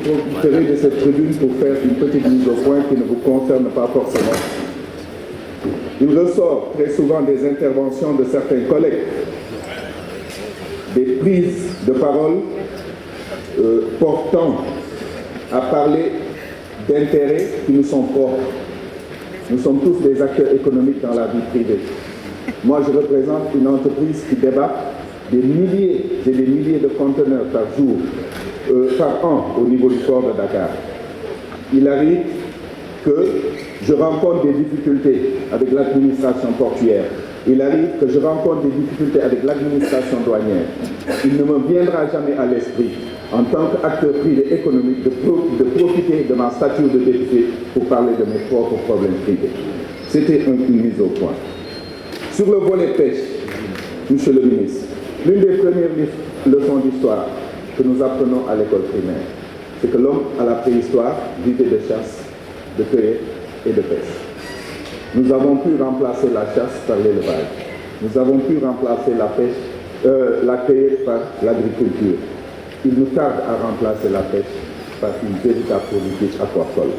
profiterai de cette tribune pour faire une petite mise au point qui ne vous concerne pas forcément. Il ressort très souvent des interventions de certains collègues, des prises de parole portant à parler d'intérêts qui nous sont propres. Nous sommes tous des acteurs économiques dans la vie privée. Moi, je représente une entreprise qui débat des milliers et des milliers de conteneurs par jour, par an au niveau du port de Dakar. Il arrive que je rencontre des difficultés avec l'administration portuaire. Il arrive que je rencontre des difficultés avec l'administration douanière. Il ne me viendra jamais à l'esprit, en tant qu'acteur privé économique, de profiter de ma stature de député pour parler de mes propres problèmes privés. C'était une mise au point. Sur le volet pêche, Monsieur le ministre, l'une des premières leçons d'histoire que nous apprenons à l'école primaire, c'est que l'homme à la préhistoire vivait de chasse, de cueillette et de pêche. Nous avons pu remplacer la chasse par l'élevage. Nous avons pu remplacer la cueillette par l'agriculture. Il nous tarde à remplacer la pêche par une véritable politique aquacole.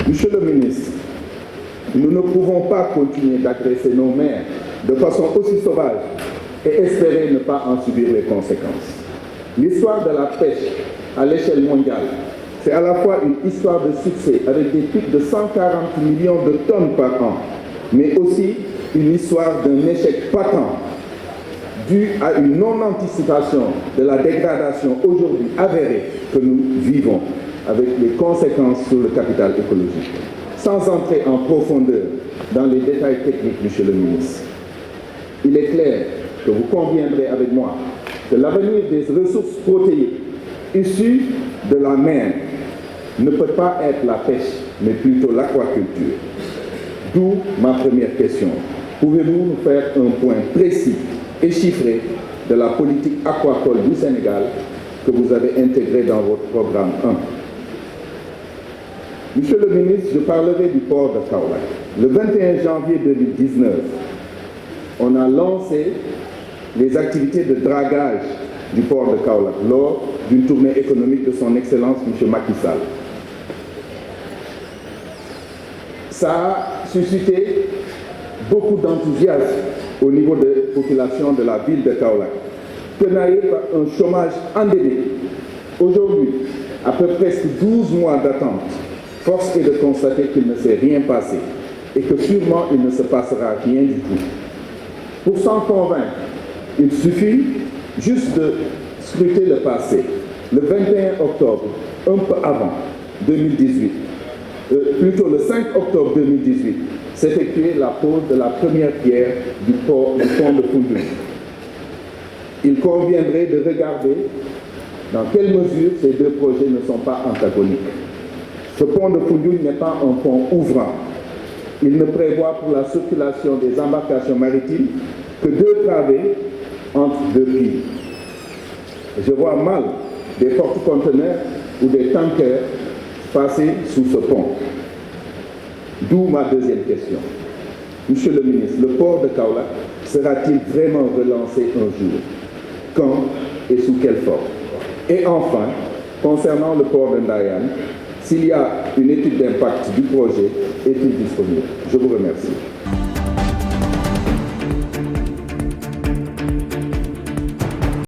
Monsieur le ministre, nous ne pouvons pas continuer d'agresser nos mers de façon aussi sauvage et espérer ne pas en subir les conséquences. L'histoire de la pêche à l'échelle mondiale, c'est à la fois une histoire de succès avec des pics de 140 millions de tonnes par an, mais aussi une histoire d'un échec patent dû à une non-anticipation de la dégradation aujourd'hui avérée que nous vivons, avec les conséquences sur le capital écologique. Sans entrer en profondeur dans les détails techniques, Monsieur le ministre, il est clair que vous conviendrez avec moi que l'avenir des ressources protéiques issues de la mer ne peut pas être la pêche, mais plutôt l'aquaculture. D'où ma première question. Pouvez-vous nous faire un point précis et chiffré de la politique aquacole du Sénégal que vous avez intégrée dans votre programme 1? Monsieur le ministre, je parlerai du port de Kaolack. Le 21 janvier 2019, on a lancé les activités de dragage du port de Kaolack lors d'une tournée économique de son Excellence M. Macky Sall. Ça a suscité beaucoup d'enthousiasme au niveau des populations de la ville de Kaolack, tenaillé par un chômage endémique. Aujourd'hui, après presque 12 mois d'attente, force est de constater qu'il ne s'est rien passé et que sûrement il ne se passera rien du tout. Pour s'en convaincre, il suffit juste de scruter le passé. Le 21 octobre, un peu avant 2018, plutôt le 5 octobre 2018, s'effectuait la pose de la première pierre du pont de Foundiougne. Il conviendrait de regarder dans quelle mesure ces deux projets ne sont pas antagoniques. Ce pont de Foundiougne n'est pas un pont ouvrant. Il ne prévoit pour la circulation des embarcations maritimes que 2 travées entre 2 quilles. Je vois mal des porte-conteneurs ou des tankers passer sous ce pont. D'où ma deuxième question. Monsieur le ministre, le port de Kaolack sera-t-il vraiment relancé un jour? Quand et sous quelle forme? Et enfin, concernant le port de Ndayane, s'il y a une étude d'impact du projet, est-il disponible? Je vous remercie.